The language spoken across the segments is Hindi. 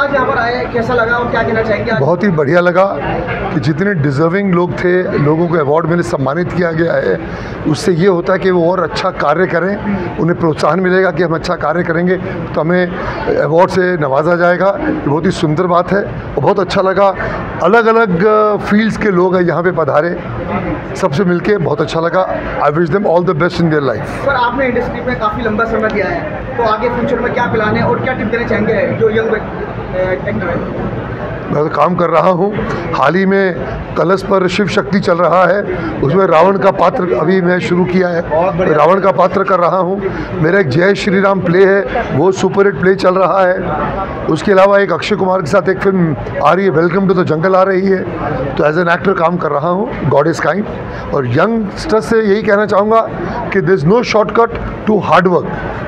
आज यहाँ पर आए, कैसा लगा और क्या कहना चाहेंगे? बहुत ही बढ़िया लगा कि जितने डिज़र्विंग लोग थे, लोगों को अवार्ड में सम्मानित किया गया है। उससे ये होता है कि वो और अच्छा कार्य करें, उन्हें प्रोत्साहन मिलेगा कि हम अच्छा कार्य करेंगे तो हमें अवार्ड से नवाजा जाएगा। ये बहुत ही सुंदर बात है और बहुत अच्छा लगा। अलग अलग फील्ड्स के लोग हैं यहाँ पे पधारे, सबसे मिलके बहुत अच्छा लगा। I wish them all the best in their life. Sir, आपने इंडस्ट्री में काफ़ी लंबा समय दिया है, तो आगे फ्यूचर में क्या प्लान है और क्या टिप देना चाहेंगे जो यंग एक्टर है? मैं तो काम कर रहा हूँ। हाल ही में कलश पर शिव शक्ति चल रहा है, उसमें रावण का पात्र अभी मैं शुरू किया है, रावण का पात्र कर रहा हूँ। मेरा एक जय श्री राम प्ले है, वो सुपर हिट प्ले चल रहा है। उसके अलावा एक अक्षय कुमार के साथ एक फिल्म आ रही है, वेलकम टू द जंगल आ रही है। तो एज एन एक्टर काम कर रहा हूँ, गॉड इज़ काइंड। और यंगस्टर्स से यही कहना चाहूँगा कि there is no shortcut to hard work.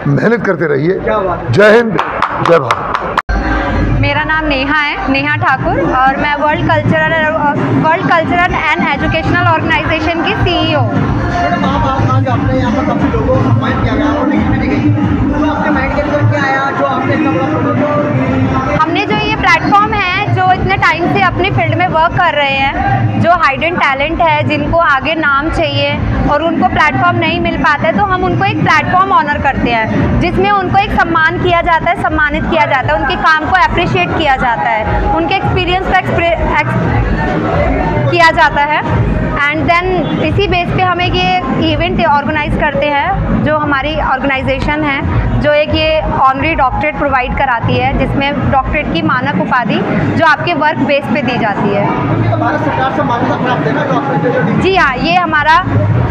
मेहनत करते रहिए। जय हिंद, जय भारत। मेरा नाम नेहा है, नेहा ठाकुर, और मैं world cultural and educational organisation की CEO। मैडम, आज आपने यहाँ पर काफ़ी लोगों को सम्मानित किया गया और डिग्री भी दी गई, तो आपके माइंड के अंदर क्या आया जो आपने इतना बड़ा प्रोजेक्ट? हमने जो ये प्लेटफॉर्म है, जो इतने टाइम से अपनी फील्ड में वर्क कर रहे हैं, जो हाइडन टैलेंट है, जिनको आगे नाम चाहिए और उनको प्लेटफॉर्म नहीं मिल पाता है, तो हम उनको एक प्लेटफॉर्म ऑनर करते हैं जिसमें उनको एक सम्मान किया जाता है, सम्मानित किया जाता है, उनके काम को अप्रिशिएट किया जाता है, उनके एक्सपीरियंस को किया जाता है। एंड देन इसी बेस पे हम एक ये इवेंट ऑर्गेनाइज करते हैं, जो हमारी ऑर्गेनाइजेशन है, जो एक ये ऑनरी डॉक्टरेट प्रोवाइड कराती है, जिसमें डॉक्टरेट की मानक उपाधि जो आपके वर्क बेस पे दी जाती है। तो भारत सरकार से मान्यता प्राप्त है ना जो आपने जो डिग्री? जी हाँ, ये हमारा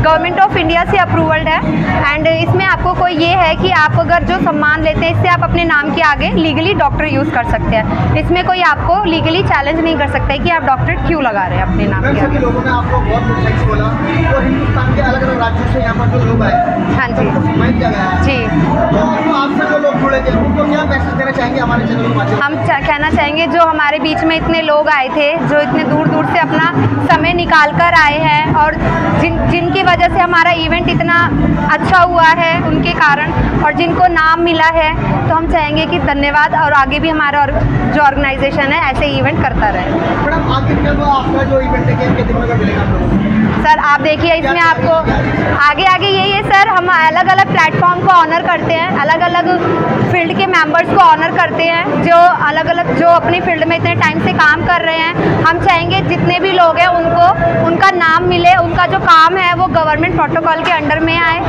गवर्नमेंट ऑफ इंडिया से अप्रूवल्ड है। एंड इसमें आपको कोई ये है कि आप अगर जो सम्मान लेते हैं, इससे आप अपने नाम के आगे लीगली डॉक्टर यूज़ कर सकते हैं। इसमें कोई आपको लीगली चैलेंज नहीं कर सकता है कि आप डॉक्टरेट क्यों लगा रहे हैं अपने नाम के सभी आगे। लोगों ने आपको बहुत कुछ थैंक्स बोला, तो हिंदुस्तान के अलग अलग राज्यों से यहाँ पर जो लोग आए, हाँ जी, सम्मानित किया गया है। जी। तो आपसे जो लोग जुड़े थे उनको क्या मैसेज देना चाहेंगे हमारे चैनल के माध्यम से? हम कहना चाहेंगे, जो हमारे बीच में इतने लोग आए थे, जो इतने दूर दूर से अपना समय निकाल कर आए हैं, और जिनकी वजह से हमारा इवेंट इतना अच्छा हुआ है, उनके कारण, और जिनको नाम मिला है, तो हम चाहेंगे कि धन्यवाद, और आगे भी हमारा जो ऑर्गेनाइजेशन है ऐसे इवेंट करता रहे। मैडम, आगे क्या तो आपका जो इवेंट है कितने दिन में मिलेगा आप लोगों को? सर, आप देखिए, इसमें आपको आगे यही है सर, हम अलग अलग प्लेटफॉर्म को ऑनर करते हैं, अलग अलग फील्ड के मेंबर्स को ऑनर करते हैं, जो अलग अलग जो अपनी फील्ड में इतने टाइम से काम कर रहे हैं। हम चाहेंगे जितने भी लोग हैं उनको उनका नाम मिले, उनका जो काम है वो गवर्नमेंट प्रोटोकॉल के अंडर में आए,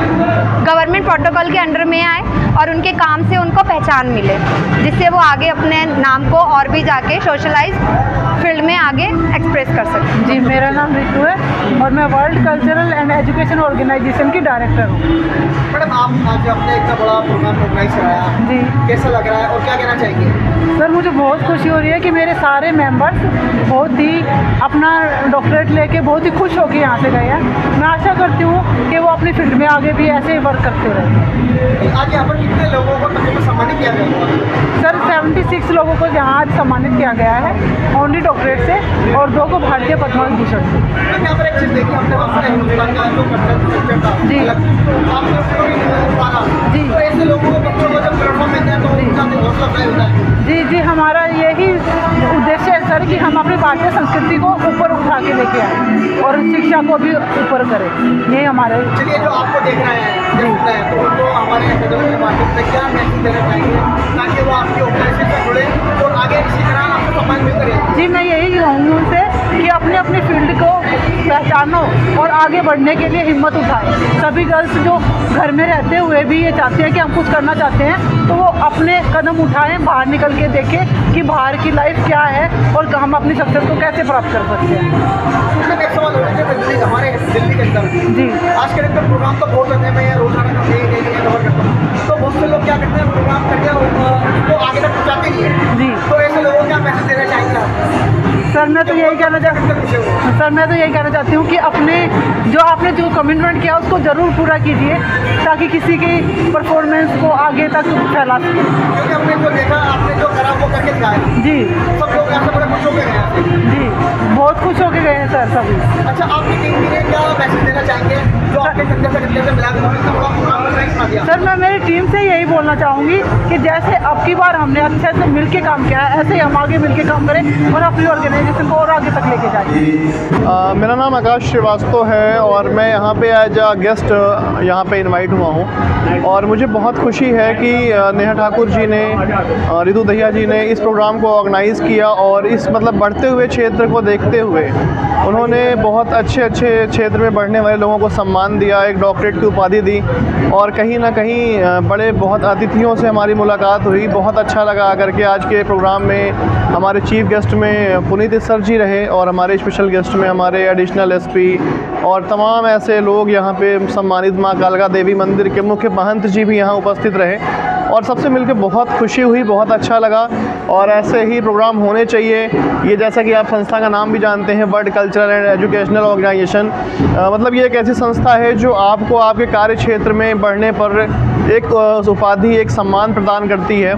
और उनके काम से उनको पहचान मिले, जिससे वो आगे अपने नाम को और भी जाके सोशलाइज फील्ड में आगे एक्सप्रेस कर सकते। जी, मेरा नाम रितु है और मैं world cultural and education organisation की डायरेक्टर हूँ। मैडम, आप आज अपने इतना बड़ा प्रोग्राम ऑर्गेनाइज कराया जी, कैसा लग रहा है और क्या कहना चाहेंगे? सर, मुझे बहुत खुशी हो रही है कि मेरे सारे मेंबर्स बहुत ही अपना डॉक्टरेट लेके बहुत ही खुश होकर यहाँ से गए हैं। मैं आशा करती हूँ कि वो अपनी फील्ड में आगे भी ऐसे ही वर्क करते रहे। आज यहाँ पर कितने लोगों को तकरीबन सम्मानित किया गया? सर, 76 लोगों को यहाँ आज सम्मानित किया गया है ऑनली डॉक्टरेट से, और 2 को भारतीय पद्म भूषण से। यहाँ पर एक चीज़ देखी हमने, अपने हिंदुस्तान का जो कल्चर था जी, आपने उसको भी पाला जी, तो ऐसे लोगों को, बच्चों को जब प्लेटफॉर्म मिलता है तो उनका हौसला अफजाई होता है। जी जी, हमारा यही उद्देश्य है सर कि हम अपनी भारतीय संस्कृति को ऊपर उठा के लेके आए और शिक्षा को भी ऊपर करें, ये हमारे। चलिए, जो आपको देख रहे हैं तो उनको हमारे एकेडमी के माध्यम से क्या मैसेज देना चाहेंगे ताकि वो आपकी ऑर्गेनाइजेशन से जुड़े और आगे इसी तरह आपको सम्मान मिलता रहे? जी, मैं यही कहूँगी उनसे कि अपने अपने फील्ड को पहचानो और आगे बढ़ने के लिए हिम्मत उठाएं। सभी गर्ल्स जो घर में रहते हुए भी ये चाहते हैं कि हम कुछ करना चाहते हैं, तो वो अपने कदम उठाएं, बाहर निकल के देखें कि बाहर की लाइफ क्या है और हम अपनी सक्सेस को कैसे प्राप्त कर सकते हैं। एक सवाल हमारे दिल्ली के अंदर जी, आज के दिन प्रोग्राम तो बहुत होते हैं, मैं रोजाना कवर करता हूँ, तो बहुत से लोग क्या करते हैं, प्रोग्राम करके तो आगे तक पहुँचाते नहीं है। जी, तो ऐसे लोगों को क्या मैसेज देना चाहेंगे आप? सर मैं तो यही कहना चाहती हूँ कि आपने जो कमिटमेंट किया उसको ज़रूर पूरा कीजिए ताकि किसी की परफॉर्मेंस को आगे तक फैला सके। क्योंकि हमने जो देखा, आपने जो करा वो करके दिखाया जी, सब लोग यहाँ से बड़े खुश होकर गए हैं। जी बहुत खुश होके गए हैं सर सभी। अच्छा, आपकी टीम के लिए क्या मैसेज देना चाहेंगे जो आपके कंधे से मिला के इतना बड़ा प्रोग्राम दिया? सर मैं मेरी टीम से यही बोलना चाहूँगी कि जैसे अब की बार हमने अच्छे से मिलके काम किया है, ऐसे ही हम आगे मिलके काम करें और अपनी ऑर्गेनाइजेशन को और आगे तक लेके जाएं। मेरा नाम आकाश श्रीवास्तव है और मैं यहाँ पे एज अ गेस्ट यहाँ पे इनवाइट हुआ हूँ और मुझे बहुत खुशी है कि नेहा ठाकुर जी ने, रितु दहिया जी ने इस प्रोग्राम को ऑर्गेनाइज़ किया और इस मतलब बढ़ते हुए क्षेत्र को देखते हुए उन्होंने बहुत अच्छे क्षेत्र में बढ़ने वाले लोगों को सम्मान दिया, एक डॉक्टरेट की उपाधि दी और कहीं ना कहीं बड़े बहुत अतिथियों से हमारी मुलाकात हुई। बहुत अच्छा लगा करके आज के प्रोग्राम में हमारे चीफ गेस्ट में पुनीत सर जी रहे और हमारे स्पेशल गेस्ट में हमारे एडिशनल एसपी और तमाम ऐसे लोग यहाँ पे सम्मानित माँ कालका देवी मंदिर के मुख्य महंत जी भी यहाँ उपस्थित रहे और सबसे मिलकर बहुत खुशी हुई, बहुत अच्छा लगा और ऐसे ही प्रोग्राम होने चाहिए। ये जैसा कि आप संस्था का नाम भी जानते हैं, world cultural and educational organisation, मतलब ये एक ऐसी संस्था है जो आपको आपके कार्य क्षेत्र में बढ़ने पर एक उपाधि, एक सम्मान प्रदान करती है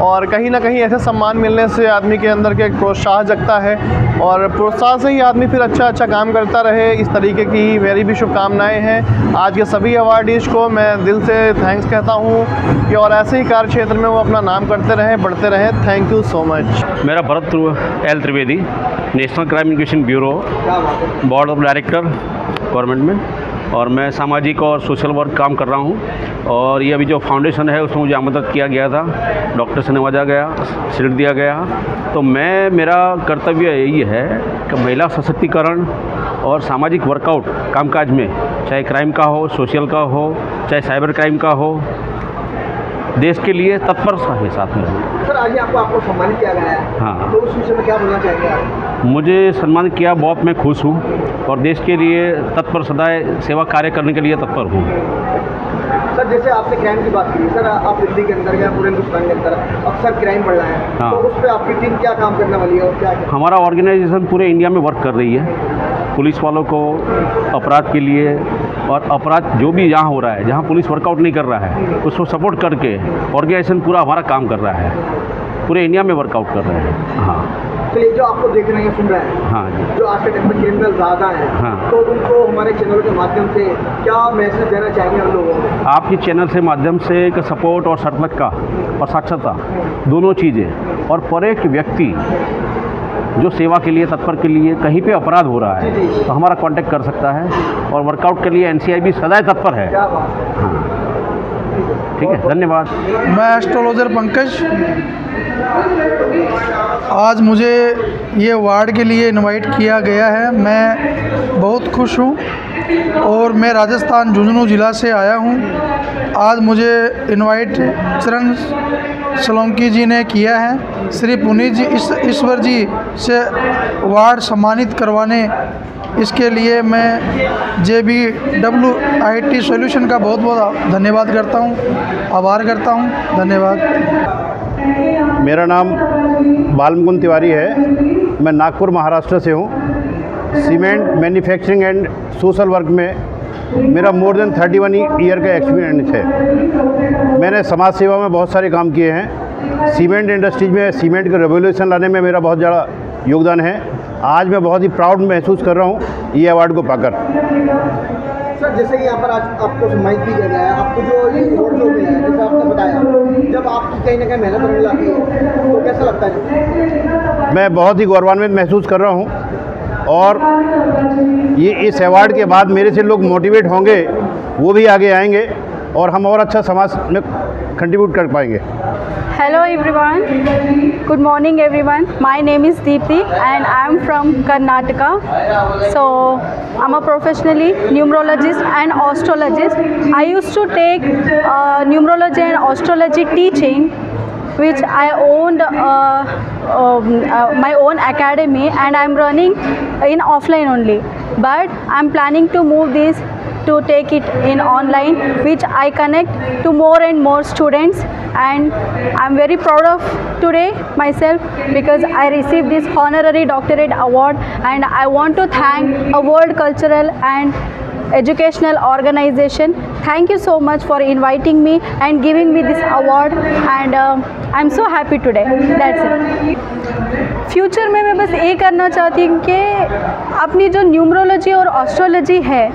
और कहीं ना कहीं ऐसे सम्मान मिलने से आदमी के अंदर के प्रोत्साहन जगता है और प्रोत्साहन से ही आदमी फिर अच्छा काम करता रहे। इस तरीके की मेरी भी शुभकामनाएं हैं। आज के सभी अवार्डीज़ को मैं दिल से थैंक्स कहता हूं कि और ऐसे ही कार्य क्षेत्र में वो अपना नाम करते रहें, बढ़ते रहें। Thank you so much. मेरा Bharat L Trivedi, national crime investigation bureau, board of director government में, और मैं सामाजिक और सोशल वर्क काम कर रहा हूं और ये अभी जो फाउंडेशन है उसमें मुझे आमंत्रित किया गया था, डॉक्टर से नवाजा गया, सीट दिया गया। तो मेरा कर्तव्य यही है कि महिला सशक्तिकरण और सामाजिक वर्कआउट कामकाज में, चाहे क्राइम का हो, सोशल का हो, चाहे साइबर क्राइम का हो, देश के लिए तत्पर है साथ में। सर आज आपको सम्मानित किया गया है, हाँ, तो उस विषय में क्या बोलना चाहेंगे आप? मुझे सम्मानित किया, बहुत मैं खुश हूँ और देश के लिए तत्पर, सदाए सेवा कार्य करने के लिए तत्पर हूँ। सर जैसे आपने क्राइम की बात की, सर आप दिल्ली के अंदर या पूरे हिंदुस्तान के अंदर अक्सर क्राइम बढ़ रहा है, हाँ, तो उस पर आपकी टीम क्या काम करने वाली है और क्या? हमारा ऑर्गेनाइजेशन पूरे इंडिया में वर्क कर रही है पुलिस वालों को अपराध के लिए, और अपराध जो भी यहाँ हो रहा है, जहाँ पुलिस वर्कआउट नहीं कर रहा है, उसको सपोर्ट करके ऑर्गेनाइजेशन पूरा हमारा काम कर रहा है, पूरे इंडिया में वर्कआउट कर रहे हैं। हाँ, चलिए, जो आपको देख रहे हैं, सुन रहे हैं, हाँ जी, जो आज के टाइम में क्रिमिनल ज़्यादा हैं, हाँ, तो उनको हमारे चैनल के माध्यम से क्या मैसेज देना चाहेंगे हम लोगों को? आपकी चैनल से माध्यम से एक सपोर्ट और सतर्कता और साक्षरता दोनों चीज़ें, और पर एक व्यक्ति जो सेवा के लिए तत्पर के लिए कहीं पे अपराध हो रहा है तो हमारा कांटेक्ट कर सकता है और वर्कआउट के लिए एनसीआईबी सदा तत्पर है। क्या बात, हाँ, ठीक है, धन्यवाद। मैं एस्ट्रोलॉजर पंकज, आज मुझे ये अवार्ड के लिए इनवाइट किया गया है। मैं बहुत खुश हूँ और मैं राजस्थान झुंझुनू ज़िला से आया हूँ। आज मुझे इनवाइट चरण सोलंकी जी ने किया है, श्री पुनीत जी ईश्वर जी से अवार्ड सम्मानित करवाने। इसके लिए मैं JBWIT सॉल्यूशन का बहुत बहुत धन्यवाद करता हूँ, आभार करता हूँ। धन्यवाद। मेरा नाम बालमुकुंद तिवारी है, मैं नागपुर महाराष्ट्र से हूँ। Cement manufacturing and social work में मेरा मोर देन 31 ईयर का एक्सपीरियंस है। मैंने समाज सेवा में बहुत सारे काम किए हैं। सीमेंट इंडस्ट्रीज में सीमेंट का रेवोल्यूशन लाने में मेरा बहुत ज़्यादा योगदान है। आज मैं बहुत ही प्राउड महसूस कर रहा हूँ ये अवार्ड को पाकर। सर जैसे कि यहाँ पर आज आपको सम्मानित भी किया गया है, आपको जो ये अवार्ड जो मिला है, जैसे आपने बताया, जब आपकी कहीं ना कहीं मेहनत रंग लाती है तो कैसा लगता है? मैं बहुत ही गौरवान्वित महसूस कर रहा हूँ और ये इस अवार्ड के बाद मेरे से लोग मोटिवेट होंगे, वो भी आगे आएंगे और हम और अच्छा समाज में कंट्रीब्यूट कर पाएंगे। Hello everyone, good morning everyone. My name is Deepthi and I am from Karnataka. So I'm a professionally numerologist and astrologist. I used to take numerology and astrology teaching, which I owned my own academy, and I'm running in offline only. But I'm planning to move this to take it in online, which I connect to more and more students, and I'm very proud of today myself because I received this honorary doctorate award, and I want to thank a World Cultural and Educational Organization. Thank you so much for inviting me and giving me this award, and I'm so happy today. That's it. Future में मैं बस ये करना चाहती हूँ कि अपनी जो न्यूमरोलॉजी और एस्ट्रोलॉजी है,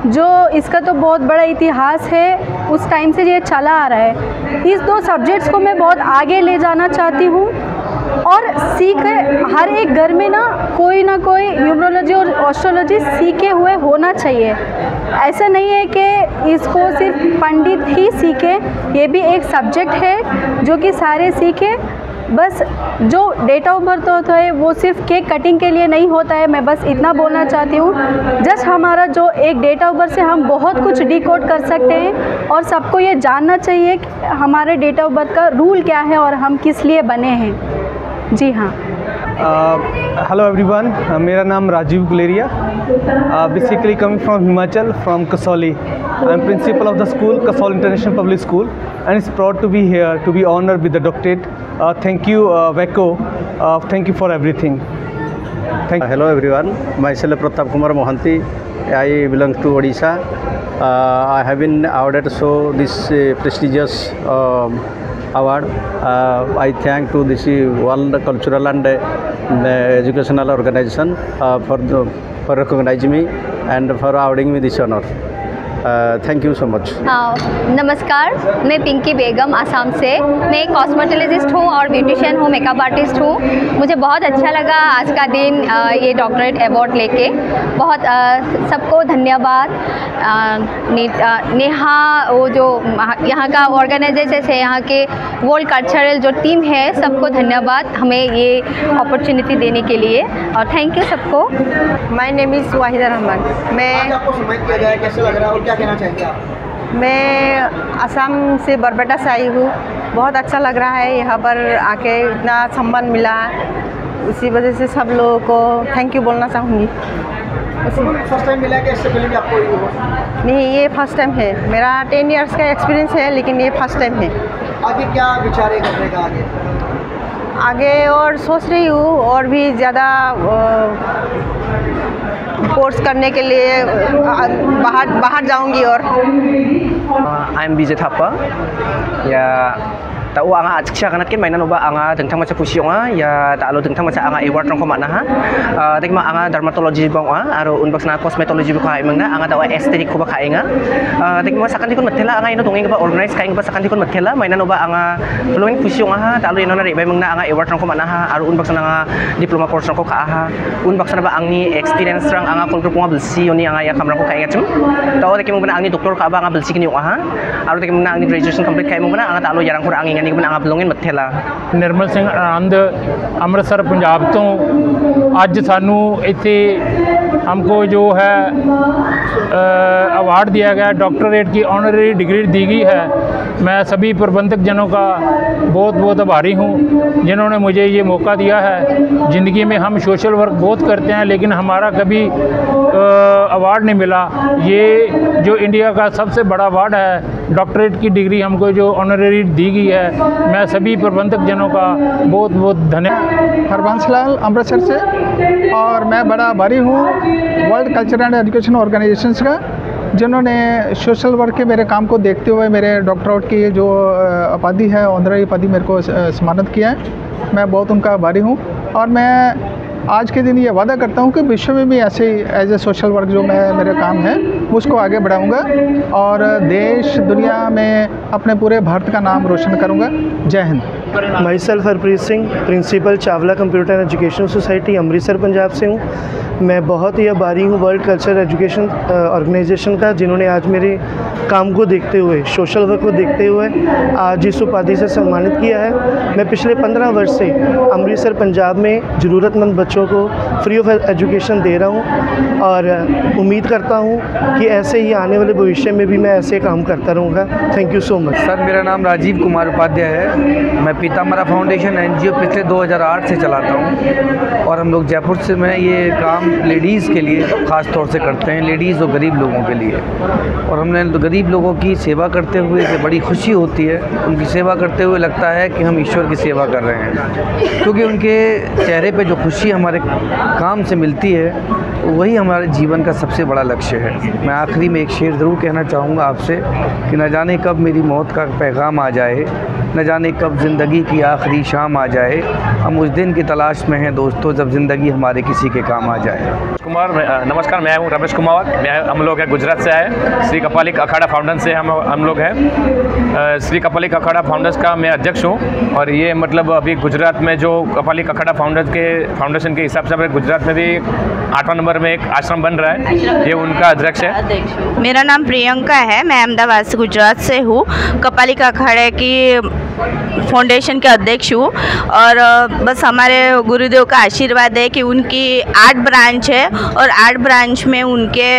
जो इसका तो बहुत बड़ा इतिहास है, उस टाइम से ये चला आ रहा है, इस दो सब्जेक्ट्स को मैं बहुत आगे ले जाना चाहती हूँ और सीख हर एक घर में ना कोई न्यूमरोलॉजी और एस्ट्रोलॉजी सीखे हुए होना चाहिए। ऐसा नहीं है कि इसको सिर्फ पंडित ही सीखे, ये भी एक सब्जेक्ट है जो कि सारे सीखे। बस जो डेट ऑफ बर्थ होता है वो सिर्फ केक कटिंग के लिए नहीं होता है, मैं बस इतना बोलना चाहती हूँ। जस्ट हमारा जो एक डेट ऑफ बर्थ से हम बहुत कुछ डिकोड कर सकते हैं और सबको ये जानना चाहिए कि हमारे डेट ऑफ बर्थ का रूल क्या है और हम किस लिए बने हैं। जी हाँ। हेलो एवरीवन, मेरा नाम Rajeev Guleria, basically coming from Himachal, from Kasauli. I am principal of the school Kasaul international public school and it's proud to be here to be honored with the doctorate. Thank you VECO, thank you for everything. Thank you. Hello everyone, myself Pratap Kumar Mohanty, I belong to Odisha. I have been awarded this prestigious award. I thank to this World Cultural and Educational Organization for recognizing me and for awarding me this honor. Thank you so much. नमस्कार, मैं पिंकी बेगम आसाम से। मैं एक कॉस्मेटोलॉजिस्ट हूँ और ब्यूटिशियन हूँ, मेकअप आर्टिस्ट हूँ। मुझे बहुत अच्छा लगा आज का दिन ये डॉक्टरेट अवार्ड लेके। बहुत सबको धन्यवाद। नेहा वो जो यहाँ का ऑर्गेनाइजेशन है, यहाँ के वर्ल्ड कल्चरल जो टीम है, सबको धन्यवाद हमें ये अपॉर्चुनिटी देने के लिए, और थैंक यू सबको। My name is Waheeda Rahman. मैं आपको सम्मानित किया गया, कैसे लग रहा है और क्या कहना चाहेंगे आप? मैं असम से बरपेटा से आई हूँ। बहुत अच्छा लग रहा है यहाँ पर आके, इतना सम्मान मिला है, उसी वजह से सब लोगों को थैंक यू बोलना चाहूँगी। फर्स्ट टाइम मिला है कि इससे पहले भी आपको ये हुआ? नहीं, ये फर्स्ट टाइम है। मेरा 10 इयर्स का एक्सपीरियंस है, लेकिन ये फर्स्ट टाइम है। आगे क्या विचार है करने का? आगे और सोच रही हूँ और भी ज़्यादा कोर्स करने के लिए बाहर जाऊंगी। और आई एम विजय थापा या ताऊ आंगा आजक्षा kanat kin mainan uba anga dengtang maca pusionga ya taalo dengtang maca anga award rongko makna ha tekma anga dermatology bangwa aro unbaksna cosmetology ba kai mangna anga tawa aesthetic ko ba kainga tekma sakan dikon mathela anga ino dongeng ba organize kaing ba sakan dikon mathela mainan uba anga flowing pusionga ha taalo ino na ribai mangna anga award rongko makna ha aro unbaksna anga diploma course rongko ka ha unbaksna ba angni experience rang anga kolgrup nga belsi oni anga ya kamrang ko kainga chum tawo tekma mangna angni doktor ka ba anga belsi kini ha aro tekma mangna angni graduation complete kai mangna anga taalo yarang ko angi Nirmal Singh आनंद अमृतसर पंजाब तो अज सानू इत्थे हमको जो है अवार्ड दिया गया, डॉक्टरेट की ऑनररी डिग्री दी गई है। मैं सभी प्रबंधक जनों का बहुत बहुत आभारी हूँ जिन्होंने मुझे ये मौका दिया है। ज़िंदगी में हम सोशल वर्क बहुत करते हैं लेकिन हमारा कभी अवार्ड नहीं मिला। ये जो इंडिया का सबसे बड़ा अवार्ड है, डॉक्टरेट की डिग्री हमको जो ऑनररी दी गई है, मैं सभी प्रबंधक जनों का बहुत बहुत धन्यवाद। हरबंस लाल अमृतसर से, और मैं बड़ा आभारी हूँ world cultural and education organisations का, जिन्होंने सोशल वर्क के मेरे काम को देखते हुए मेरे डॉक्टरेट की जो उपाधि है, ऑनररी उपाधि मेरे को सम्मानित किया है। मैं बहुत उनका आभारी हूँ और मैं आज के दिन ये वादा करता हूँ कि विश्व में भी ऐसे ही एज ए सोशल वर्क जो मेरे काम है उसको आगे बढ़ाऊँगा और देश दुनिया में अपने पूरे भारत का नाम रोशन करूँगा। Jai Hind. Myself Harpreet Singh, principal Chawla computer education society Amritsar Punjab से हूँ। मैं बहुत ही आभारी हूँ वर्ल्ड कल्चरल एजुकेशन ऑर्गेनाइजेशन का, जिन्होंने आज मेरे काम को देखते हुए, सोशल वर्क को देखते हुए आज इस उपाधि से सम्मानित किया है। मैं पिछले 15 वर्ष से अमृतसर पंजाब में ज़रूरतमंद बच्चों को फ्री ऑफ एजुकेशन दे रहा हूँ और उम्मीद करता हूँ कि ऐसे ही आने वाले भविष्य में भी मैं ऐसे काम करता रहूँगा। Thank you so much. Sir, मेरा नाम राजीव कुमार उपाध्याय है। मैं पीताम्बरा फाउंडेशन NGO पिछले 2008 से चलाता हूँ और हम लोग जयपुर से में ये काम लेडीज़ के लिए ख़ास तौर से करते हैं, लेडीज़ और गरीब लोगों के लिए। और हमने गरीब लोगों की सेवा करते हुए कि बड़ी खुशी होती है, उनकी सेवा करते हुए लगता है कि हम ईश्वर की सेवा कर रहे हैं, क्योंकि उनके चेहरे पे जो खुशी हमारे काम से मिलती है वही हमारे जीवन का सबसे बड़ा लक्ष्य है। मैं आखिरी में एक शेर ज़रूर कहना चाहूँगा आपसे कि न जाने कब मेरी मौत का पैगाम आ जाए, न जाने कब ज़िंदगी की आखिरी शाम आ जाए, हम उस दिन की तलाश में हैं दोस्तों जब ज़िंदगी हमारे किसी के काम आ जाए। नमस्कार, मैं हूँ रमेश कुमार। हम लोग हैं गुजरात से आए, श्री कपालिक अखाड़ा फाउंडेशन से हम लोग हैं। श्री कपालिक अखाड़ा फाउंडेशन का मैं अध्यक्ष हूँ और ये मतलब अभी गुजरात में जो कपालिक अखाड़ा फाउंडेशन के हिसाब से गुजरात में भी 8वां नंबर में एक आश्रम बन रहा है, ये उनका अध्यक्ष है। मेरा नाम प्रियंका है, मैं अहमदाबाद से गुजरात से हूँ, कपालिक अखाड़े की फाउंडेशन के अध्यक्ष हूँ। और बस हमारे गुरुदेव का आशीर्वाद है कि उनकी 8 ब्रांच है और 8 ब्रांच में उनके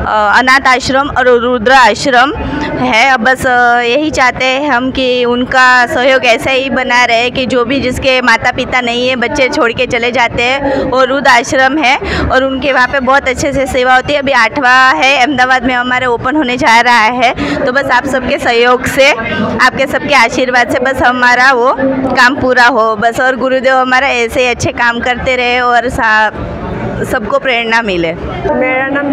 अनाथ आश्रम और रुद्र आश्रम है। बस यही चाहते हैं हम कि उनका सहयोग ऐसा ही बना रहे कि जो भी जिसके माता पिता नहीं है, बच्चे छोड़ के चले जाते हैं, और रुद्र आश्रम है और उनके वहाँ पे बहुत अच्छे से सेवा होती है। अभी 8वां है, अहमदाबाद में हमारे ओपन होने जा रहा है। तो बस आप सबके सहयोग से, आपके सबके आशीर्वाद से बस हमारा वो काम पूरा हो बस, और गुरुदेव हमारा ऐसे ही अच्छे काम करते रहे और सबको प्रेरणा मिले। मेरा नाम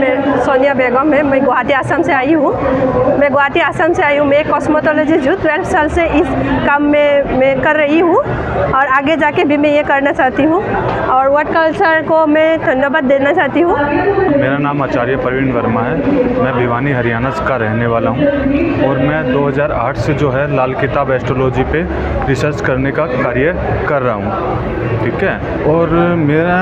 सोनिया बेगम है, मैं गुवाहाटी आसाम से आई हूँ। मैं कॉस्मेटोलॉजिस्ट हूँ। 12 साल से इस काम में मैं कर रही हूँ और आगे जाके भी मैं ये करना चाहती हूँ और वर्ल्ड कल्चर को मैं धन्यवाद देना चाहती हूँ। मेरा नाम आचार्य प्रवीण वर्मा है, मैं भिवानी हरियाणा का रहने वाला हूँ और मैं 2008 से जो है लाल किताब एस्ट्रोलॉजी पे रिसर्च करने का कार्य कर रहा हूँ, ठीक है। और मेरा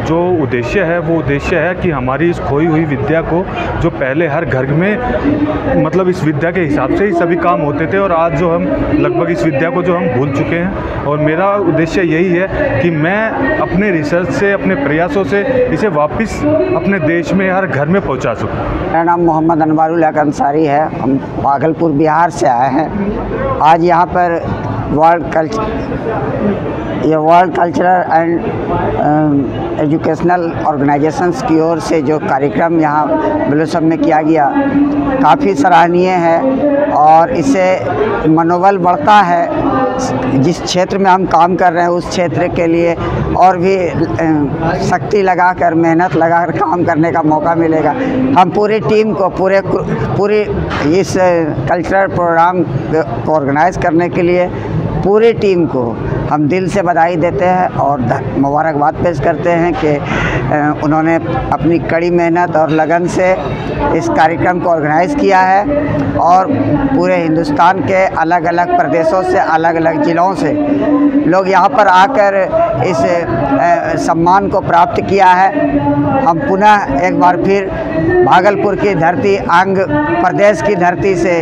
जो उद्देश्य है वो उद्देश्य है कि हमारी इस खोई हुई विद्या को, जो पहले हर घर में मतलब इस विद्या के हिसाब से ही सभी काम होते थे और आज जो हम लगभग इस विद्या को जो हम भूल चुके हैं, और मेरा उद्देश्य यही है कि मैं अपने रिसर्च से, अपने प्रयासों से इसे वापस अपने देश में हर घर में पहुंचा सकूं। मेरा नाम मोहम्मद अनवारुल हक अंसारी है, हम भागलपुर बिहार से आए हैं। आज यहाँ पर world cultural and educational organisations की ओर से जो कार्यक्रम यहाँ ब्लॉसम में किया गया काफ़ी सराहनीय है और इससे मनोबल बढ़ता है। जिस क्षेत्र में हम काम कर रहे हैं उस क्षेत्र के लिए और भी शक्ति लगाकर, मेहनत लगाकर काम करने का मौका मिलेगा। हम पूरी टीम को पूरी इस कल्चरल प्रोग्राम को ऑर्गेनाइज करने के लिए पूरी टीम को हम दिल से बधाई देते हैं और मुबारकबाद पेश करते हैं कि उन्होंने अपनी कड़ी मेहनत और लगन से इस कार्यक्रम को ऑर्गेनाइज़ किया है और पूरे हिंदुस्तान के अलग अलग प्रदेशों से, अलग अलग ज़िलों से लोग यहाँ पर आकर इस सम्मान को प्राप्त किया है। हम पुनः एक बार फिर भागलपुर की धरती, आंग प्रदेश की धरती से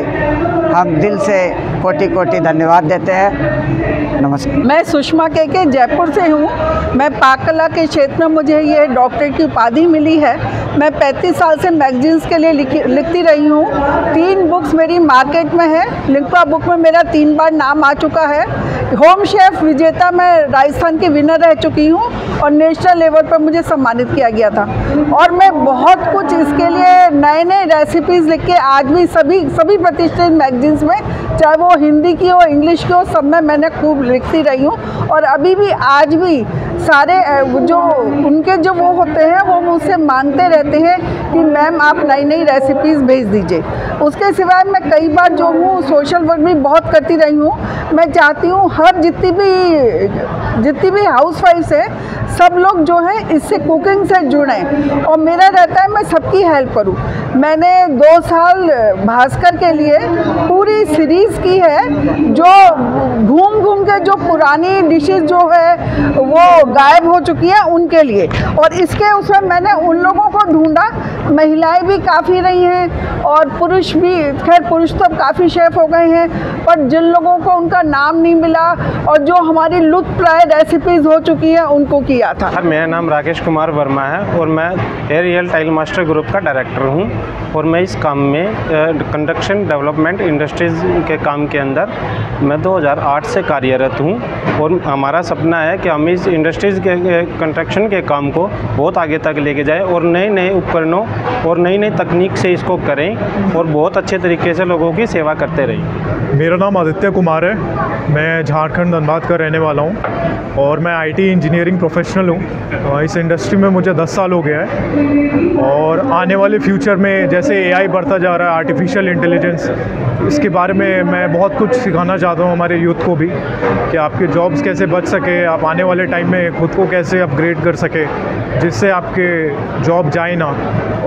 हम दिल से कोटि कोटि धन्यवाद देते हैं। नमस्कार। मैं सुषमा के जयपुर से हूँ। मैं पाक कला के क्षेत्र में मुझे ये डॉक्टरेट की उपाधि मिली है। मैं 35 साल से मैगजीन्स के लिए लिखती रही हूँ। 3 बुक्स मेरी मार्केट में है। लिंकवा बुक में मेरा 3 बार नाम आ चुका है। होम शेफ विजेता मैं राजस्थान की विनर रह चुकी हूँ और नेशनल लेवल पर मुझे सम्मानित किया गया था। और मैं बहुत कुछ इसके लिए नए नए रेसिपीज़ लिख के आज भी सभी प्रतिष्ठित मैगजीन्स में, चाहे वो हिंदी की हो, इंग्लिश की हो, सब में मैंने खूब लिखती रही हूँ। और अभी भी आज भी सारे जो उनके जो वो होते हैं वो मुझसे मांगते रहते हैं कि मैम आप नई नई रेसिपीज़ भेज दीजिए। उसके सिवाय मैं कई बार जो हूँ सोशल वर्क भी बहुत करती रही हूँ। मैं चाहती हूँ हर जितनी भी हाउस वाइफ्स है सब लोग जो है इससे कुकिंग से जुड़ें और मेरा रहता है मैं सबकी हेल्प करूँ। मैंने 2 साल भास्कर के लिए पूरी सीरीज़ की है जो घूम घूम के जो पुरानी डिशेस जो है वो गायब हो चुकी है उनके लिए। और इसके उसमें मैंने उन लोगों को ढूंढा, महिलाएं भी काफ़ी रही हैं और पुरुष भी, खैर पुरुष तो काफ़ी शेफ़ हो गए हैं, पर जिन लोगों को उनका नाम नहीं मिला और जो हमारी लुप्तप्राय रेसिपीज़ हो चुकी हैं उनको किया था। मेरा नाम राकेश कुमार वर्मा है और मैं एरियल टाइल मास्टर ग्रुप का डायरेक्टर हूँ और मैं इस काम में कंस्ट्रक्शन डेवलपमेंट इंडस्ट्रीज़ के काम के अंदर मैं 2008 से कार्यरत हूँ और हमारा सपना है कि हम इस इंडस्ट्रीज़ के कंस्ट्रक्शन के काम को बहुत आगे तक लेके जाएं और नए नए उपकरणों और नई नई तकनीक से इसको करें और बहुत अच्छे तरीके से लोगों की सेवा करते रहें। मेरा नाम आदित्य कुमार है, मैं झारखंड धनबाद का रहने वाला हूँ और मैं आईटी इंजीनियरिंग प्रोफेशनल हूँ। इस इंडस्ट्री में मुझे 10 साल हो गया है और आने वाले फ्यूचर में जैसे एआई बढ़ता जा रहा है, आर्टिफिशियल इंटेलिजेंस, इसके बारे में मैं बहुत कुछ सिखाना चाहता हूँ हमारे यूथ को भी कि आपके जॉब्स कैसे बच सके, आप आने वाले टाइम में खुद को कैसे अपग्रेड कर सके जिससे आपके जॉब जाए ना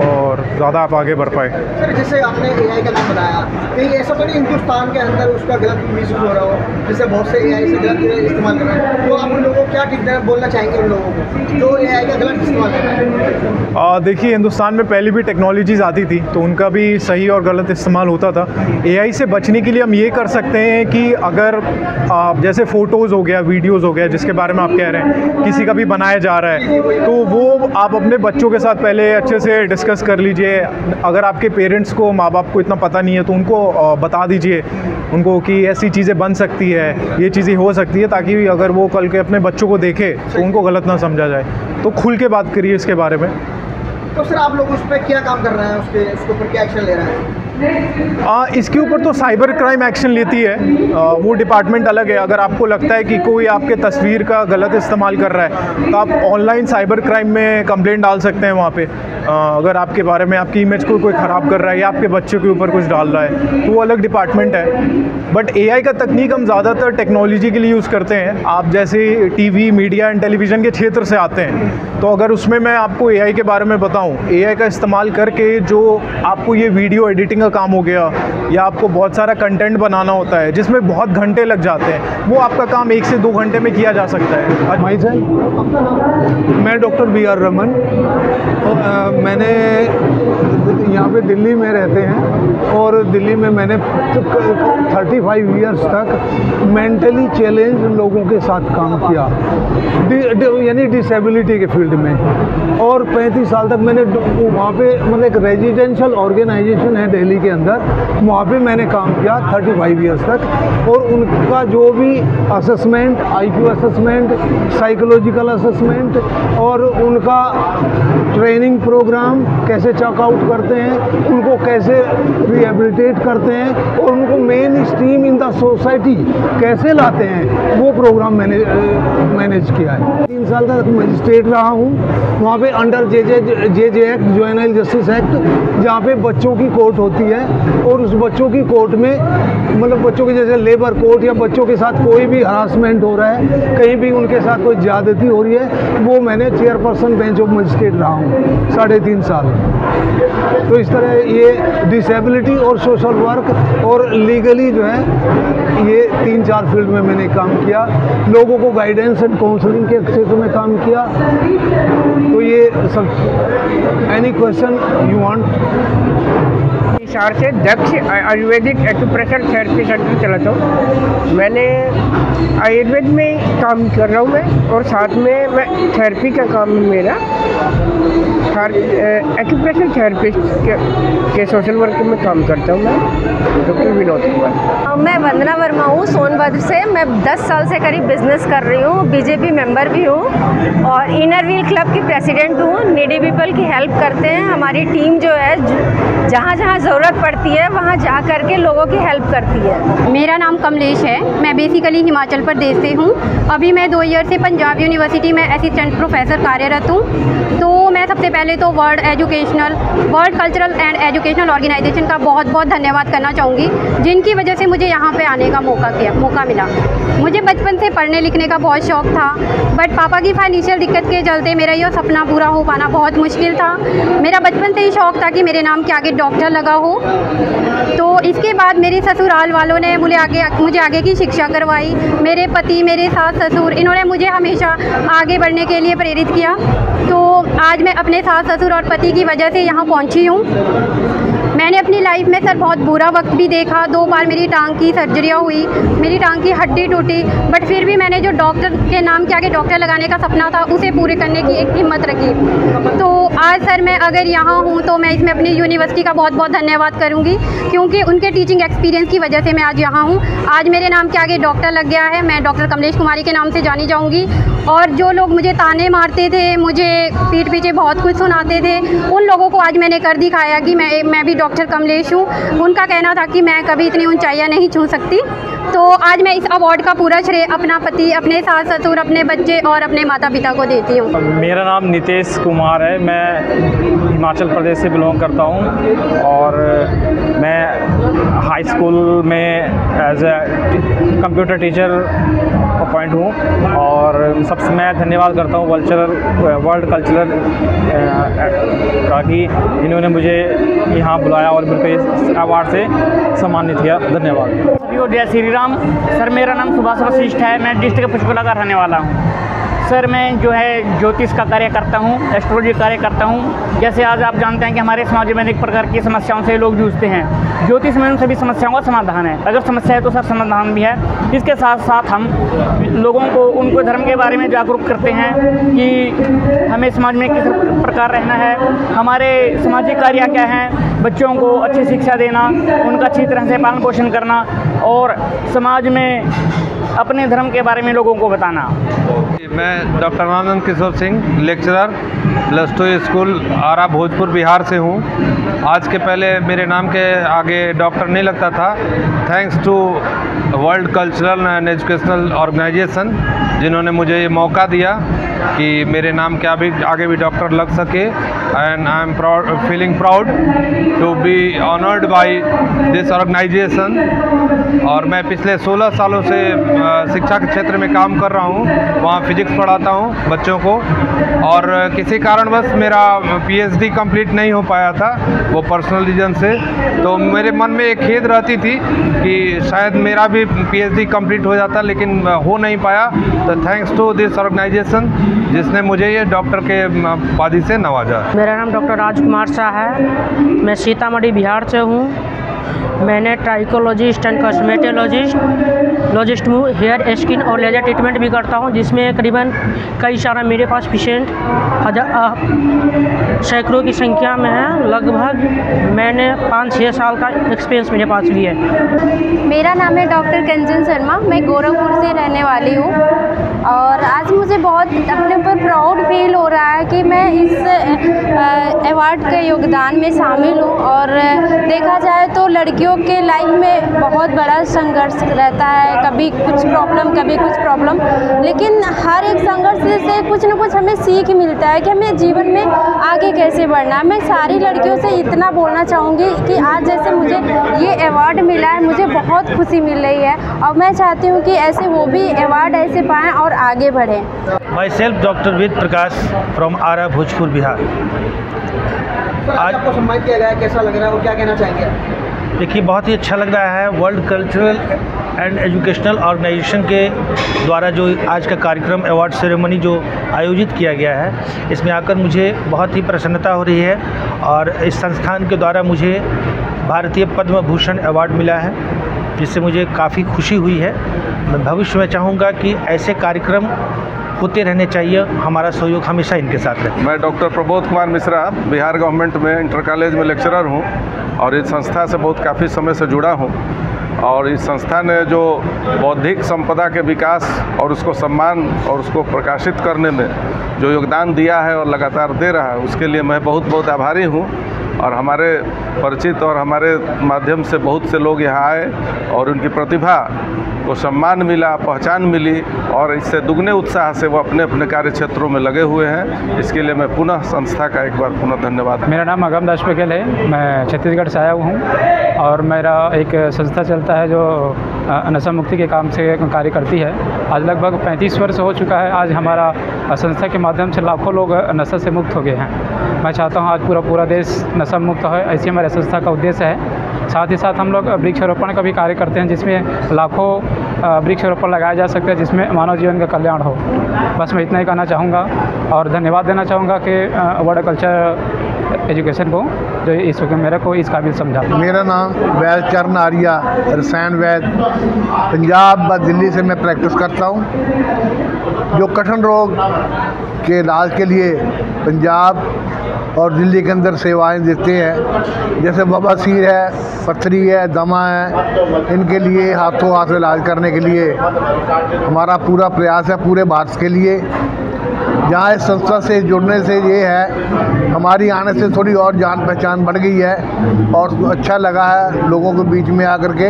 और ज़्यादा आप आगे बढ़ पाए। सर जैसे आपने एआई का नाम बताया, कहीं ऐसा तो नहीं हिंदुस्तान के अंदर उसका गलत मिसयूज हो रहा हो, जैसे बहुत से एआई से गलत इस्तेमाल कर रहे हैं, तो आप उन लोगों को क्या टिप बोलना चाहेंगे उन लोगों को जो एआई का गलत इस्तेमाल कर रहे हैं? देखिए, हिंदुस्तान में पहले भी टेक्नोलॉजीज़ आती थी तो उनका भी सही और गलत इस्तेमाल होता था। एआई से बचने के लिए हम ये कर सकते हैं कि अगर जैसे फ़ोटोज़ हो गया, वीडियोज़ हो गया, जिसके बारे में आप कह रहे हैं किसी का भी बनाया जा रहा है, तो वो आप अपने बच्चों के साथ पहले अच्छे से डिस्कस कर लीजिए। अगर आपके पेरेंट्स को, माँ बाप को इतना पता नहीं है तो उनको बता दीजिए उनको कि ऐसी चीज़ें बन सकती है, ये चीज़ें हो सकती है, ताकि अगर वो कल के अपने बच्चों को देखे तो उनको गलत ना समझा जाए। तो खुल के बात करिए इसके बारे में। तो सर आप लोग उस पर क्या काम कर रहे हैं, उसके ऊपर क्या एक्शन ले रहे हैं? इसके ऊपर तो साइबर क्राइम एक्शन लेती है, वो डिपार्टमेंट अलग है। अगर आपको लगता है कि कोई आपके तस्वीर का गलत इस्तेमाल कर रहा है तो आप ऑनलाइन साइबर क्राइम में कंप्लेंट डाल सकते हैं वहाँ पे। अगर आपके बारे में, आपकी इमेज को कोई ख़राब कर रहा है या आपके बच्चे के ऊपर कुछ डाल रहा है तो वो अलग डिपार्टमेंट है। बट एआई का तकनीक हम ज़्यादातर टेक्नोलॉजी के लिए यूज़ करते हैं। आप जैसे टीवी, मीडिया एंड टेलीविज़न के क्षेत्र से आते हैं तो अगर उसमें मैं आपको एआई के बारे में बताऊँ, एआई का इस्तेमाल करके जो आपको ये वीडियो एडिटिंग का काम हो गया या आपको बहुत सारा कंटेंट बनाना होता है जिसमें बहुत घंटे लग जाते हैं, वो आपका काम 1 से 2 घंटे में किया जा सकता है। मैं डॉक्टर BR रमन, मैंने यहाँ पे दिल्ली में रहते हैं और दिल्ली में मैंने 35 इयर्स तक मेंटली चैलेंज लोगों के साथ काम किया, यानी डिसेबिलिटी के फील्ड में। और 35 साल तक मैंने वहाँ पे, मतलब एक रेजिडेंशियल ऑर्गेनाइजेशन है दिल्ली के अंदर, वहाँ पे मैंने काम किया 35 इयर्स तक। और उनका जो भी assessment, IQ assessment, psychological assessment और उनका ट्रेनिंग प्रोग्राम कैसे चेकआउट करते हैं, उनको कैसे रिहेबिलिटेट करते हैं और उनको main stream in the society कैसे लाते हैं, वो प्रोग्राम मैंने मैनेज किया है। 3 साल तक मजिस्ट्रेट रहा हूँ वहाँ पे अंडर जे एक्ट, जुवेनाइल जस्टिस एक्ट, जहाँ पे बच्चों की कोर्ट होती है और उस बच्चों की कोर्ट में, मतलब बच्चों की जैसे लेबर कोर्ट या बच्चों के साथ कोई भी हरासमेंट हो रहा है, कहीं भी उनके साथ कोई ज़्यादती हो रही है, वो मैंने चेयरपर्सन बेंच ऑफ मजिस्ट्रेट रहा हूँ 3.5 साल। तो इस तरह ये डिसेबिलिटी और सोशल वर्क और लीगली जो है, ये 3-4 फील्ड में मैंने काम किया। लोगों को गाइडेंस एंड काउंसलिंग के क्षेत्र में काम किया। तो ये सब, any question you want? Hisar से दक्ष आयुर्वेदिक एक्यूप्रेशर थेरेपी सेंटर चलाता हूँ। मैंने आयुर्वेद में काम कर रहा हूँ मैं, और साथ में मैं थेरेपी का काम मेरा एक्यूप्रेशर थेरेपिस्ट के सोशल वर्क में काम करता हूँ मैं, डॉक्टर विनोद कुमार। मैं वंदना वर्मा हूँ सोनभद्र से। मैं 10 साल से करीब बिजनेस कर रही हूँ, बीजेपी मेंबर भी हूँ और इनर व्हील क्लब की प्रेसिडेंट हूँ। नीडी पीपल की हेल्प करते हैं। हमारी टीम जो है जहाँ जहाँ ज़रूरत पड़ती है वहाँ जा कर के लोगों की हेल्प करती है। मेरा नाम कमलेश है, मैं बेसिकली हिमाचल प्रदेश से हूँ। अभी मैं 2 ईयर से पंजाब यूनिवर्सिटी में असिस्टेंट प्रोफेसर कार्यरत हूँ। तो मैं सबसे पहले तो world cultural and educational organisation का बहुत बहुत धन्यवाद करना चाहूँगी, जिनकी वजह से मुझे यहाँ पे आने का मौका मिला। मुझे बचपन से पढ़ने लिखने का बहुत शौक़ था, बट पापा की फाइनेंशियल दिक्कत के चलते मेरा ये सपना पूरा हो पाना बहुत मुश्किल था। मेरा बचपन से ही शौक़ था कि मेरे नाम के आगे डॉक्टर लगा हो। तो इसके बाद मेरे ससुराल वालों ने मुझे आगे की शिक्षा करवाई। मेरे पति, मेरे सास ससुर, इन्होंने मुझे हमेशा आगे बढ़ने के लिए प्रेरित किया। तो आज मैं अपने सास ससुर और पति की वजह से यहाँ पहुँची हूँ। मैंने अपनी लाइफ में सर बहुत बुरा वक्त भी देखा। 2 बार मेरी टांग की सर्जरियाँ हुई, मेरी टांग की हड्डी टूटी, बट फिर भी मैंने जो डॉक्टर के नाम के आगे डॉक्टर लगाने का सपना था उसे पूरे करने की एक हिम्मत रखी। तो आज सर मैं अगर यहाँ हूँ तो मैं इसमें अपनी यूनिवर्सिटी का बहुत बहुत धन्यवाद करूँगी, क्योंकि उनके टीचिंग एक्सपीरियंस की वजह से मैं आज यहाँ हूँ। आज मेरे नाम के आगे डॉक्टर लग गया है। मैं डॉक्टर कमलेश कुमारी के नाम से जानी जाऊँगी। और जो लोग मुझे ताने मारते थे, मुझे पीठ पीछे बहुत कुछ सुनाते थे, उन लोगों को आज मैंने कर दिखाया कि मैं भी डॉक्टर कमलेश हूँ। उनका कहना था कि मैं कभी इतनी ऊंचाइयाँ नहीं छू सकती। तो आज मैं इस अवार्ड का पूरा श्रेय अपना पति, अपने सास ससुर, अपने बच्चे और अपने माता पिता को देती हूँ। मेरा नाम नितेश कुमार है। मैं हिमाचल प्रदेश से बिलोंग करता हूँ और मैं हाई स्कूल में as a computer teacher appoint हूँ। और सबसे मैं धन्यवाद करता हूँ वर्ल्ड कल्चरल का कि इन्होंने मुझे यहाँ बुलाया और मेरे को इस अवार्ड से सम्मानित किया। धन्यवाद। सभी को जय श्री राम। सर मेरा नाम सुभाष वशिष्ठ है। मैं डिस्ट्रिक्ट पंचकुला का रहने वाला हूँ। सर मैं जो है ज्योतिष का कार्य करता हूँ, एस्ट्रोलॉजी कार्य करता हूँ। जैसे आज आप जानते हैं कि हमारे समाज में अनेक प्रकार की समस्याओं से लोग जूझते हैं। ज्योतिष में उन सभी समस्याओं का समाधान है। अगर समस्या है तो सर समाधान भी है। इसके साथ साथ हम लोगों को उनको धर्म के बारे में जागरूक करते हैं कि हमें समाज में किस प्रकार रहना है, हमारे सामाजिक कार्य क्या हैं, बच्चों को अच्छी शिक्षा देना, उनका अच्छी तरह से पालन पोषण करना और समाज में अपने धर्म के बारे में लोगों को बताना। मैं doctor Anand Kishore Singh, lecturer +2 school आरा भोजपुर बिहार से हूँ। आज के पहले मेरे नाम के आगे डॉक्टर नहीं लगता था। Thanks to world cultural and educational organisation जिन्होंने मुझे ये मौका दिया कि मेरे नाम के आगे भी डॉक्टर लग सके। And I am feeling proud to be honoured by this organisation. और मैं पिछले 16 सालों से शिक्षा के क्षेत्र में काम कर रहा हूँ। वहाँ फिजिक्स पढ़ाता हूँ बच्चों को। और किसी कारणवश मेरा PhD कंप्लीट नहीं हो पाया था, वो पर्सनल रीजन से। तो मेरे मन में एक खेद रहती थी कि शायद मेरा भी PhD कंप्लीट हो जाता, लेकिन हो नहीं पाया। तो थैंक्स टू दिस ऑर्गेनाइजेशन जिसने मुझे ये डॉक्टर के उपाधि से नवाजा। मेरा नाम डॉक्टर राजकुमार शाह है। मैं सीतामढ़ी बिहार से हूँ। मैंने ट्राइकोलॉजिस्ट एंड कॉस्मेटोलॉजिस्ट हूँ। हेयर, स्किन और लेजर ट्रीटमेंट भी करता हूँ, जिसमें करीबन कई सारा मेरे पास पेशेंट सैकड़ों की संख्या में है। लगभग मैंने 5-6 साल का एक्सपीरियंस मेरे पास भी है। मेरा नाम है डॉक्टर कंचन शर्मा। मैं गोरखपुर से रहने वाली हूँ और आज मुझे बहुत अपने ऊपर प्राउड फील हो रहा है कि मैं इस अवार्ड के योगदान में शामिल हूँ। और देखा जाए तो लड़कियों के लाइफ में बहुत बड़ा संघर्ष रहता है, कभी कुछ प्रॉब्लम, लेकिन हर एक संघर्ष से कुछ न कुछ हमें सीख मिलता है कि हमें जीवन में आगे कैसे बढ़ना है। मैं सारी लड़कियों से इतना बोलना चाहूँगी कि आज जैसे मुझे ये अवार्ड मिला है, मुझे बहुत खुशी मिल रही है और मैं चाहती हूँ कि ऐसे वो भी अवार्ड ऐसे पाएँ और आगे बढ़ें। Myself doctor Ved Prakash from Ara Bhojpur Bihar. आज आपको सम्मानित किया गया है, कैसा लग रहा है और क्या कहना चाहेंगे? देखिए, बहुत ही अच्छा लग रहा है। World cultural and educational organisation के द्वारा जो आज का कार्यक्रम अवार्ड सेरेमनी जो आयोजित किया गया है, इसमें आकर मुझे बहुत ही प्रसन्नता हो रही है। और इस संस्थान के द्वारा मुझे भारतीय पद्म भूषण अवार्ड मिला है, जिससे मुझे काफ़ी खुशी हुई है। मैं भविष्य में चाहूँगा कि ऐसे कार्यक्रम होते रहने चाहिए। हमारा सहयोग हमेशा इनके साथ रहे। मैं डॉक्टर प्रबोध कुमार मिश्रा, बिहार गवर्नमेंट में इंटर कॉलेज में लेक्चरर हूँ और इस संस्था से बहुत काफ़ी समय से जुड़ा हूँ। और इस संस्था ने जो बौद्धिक संपदा के विकास और उसको सम्मान और उसको प्रकाशित करने में जो योगदान दिया है और लगातार दे रहा है, उसके लिए मैं बहुत बहुत आभारी हूँ। और हमारे परिचित और हमारे माध्यम से बहुत से लोग यहाँ आए और उनकी प्रतिभा को सम्मान मिला, पहचान मिली और इससे दुगने उत्साह से वो अपने अपने कार्य क्षेत्रों में लगे हुए हैं। इसके लिए मैं पुनः संस्था का एक बार पुनः धन्यवाद। मेरा नाम अगम दास पटेल है, मैं छत्तीसगढ़ से आया हूँ और मेरा एक संस्था चलता है जो नशा मुक्ति के काम से कार्य करती है। आज लगभग 35 वर्ष हो चुका है। आज हमारा संस्था के माध्यम से लाखों लोग नशा से मुक्त हो गए हैं। मैं चाहता हूँ आज पूरा देश नशा मुक्त हो, ऐसी हमारे संस्था का उद्देश्य है। साथ ही साथ हम लोग वृक्षारोपण का भी कार्य करते हैं, जिसमें लाखों वृक्षारोपण लगाया जा सकता है, जिसमें मानव जीवन का कल्याण हो। बस मैं इतना ही कहना चाहूँगा और धन्यवाद देना चाहूँगा कि वर्ड कल्चर एजुकेशन को जो इस मेरे को इस काबिल समझा। मेरा नाम वैद चरण आर्या, रसायन वैद, पंजाब व दिल्ली से मैं प्रैक्टिस करता हूँ। जो कठिन रोग के इलाज के लिए पंजाब और दिल्ली के अंदर सेवाएं देते हैं, जैसे बवासीर है, पथरी है, दमा है, इनके लिए हाथों हाथ इलाज करने के लिए हमारा पूरा प्रयास है पूरे भारत के लिए। जहाँ इस संस्था से जुड़ने से ये है हमारी आने से थोड़ी और जान पहचान बढ़ गई है और अच्छा लगा है लोगों के बीच में आकर के,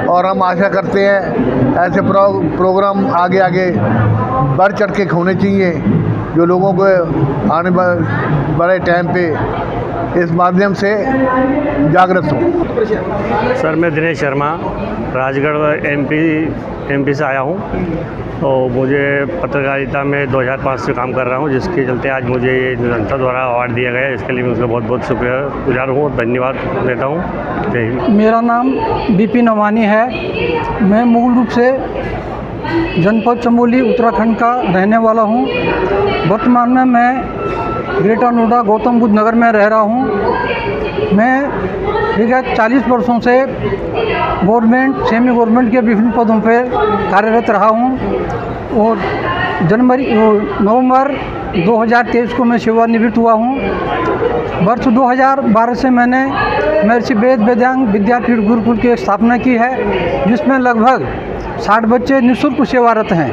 और हम आशा करते हैं ऐसे प्रोग्राम आगे आगे बढ़ चढ़ के होने चाहिए, जो लोगों को आने बड़े टाइम पे इस माध्यम से जागृत हो। सर मैं दिनेश शर्मा राजगढ़ एमपी से आया हूँ। तो मुझे पत्रकारिता में 2005 से काम कर रहा हूँ, जिसके चलते आज मुझे ये संस्था द्वारा अवार्ड दिया गया है। इसके लिए मैं उसका बहुत बहुत शुक्रगुजार हूँ, धन्यवाद देता हूँ। जय हिंद। मेरा नाम बीपी नवानी है। मैं मूल रूप से जनपद चमोली उत्तराखंड का रहने वाला हूँ। वर्तमान में मैं ग्रेटर नोएडा गौतम बुद्ध नगर में रह रहा हूँ। मैं विगत 40 वर्षों से गवर्नमेंट सेमी गवर्नमेंट के विभिन्न पदों पर कार्यरत रहा हूँ और नवंबर 2023 को मैं सेवानिवृत्त हुआ हूँ। वर्ष 2012 से मैंने महर्षि वेद वेदांग विद्यापीठ गुरुकुल की स्थापना की है, जिसमें लगभग 60 बच्चे निःशुल्क सेवारत हैं।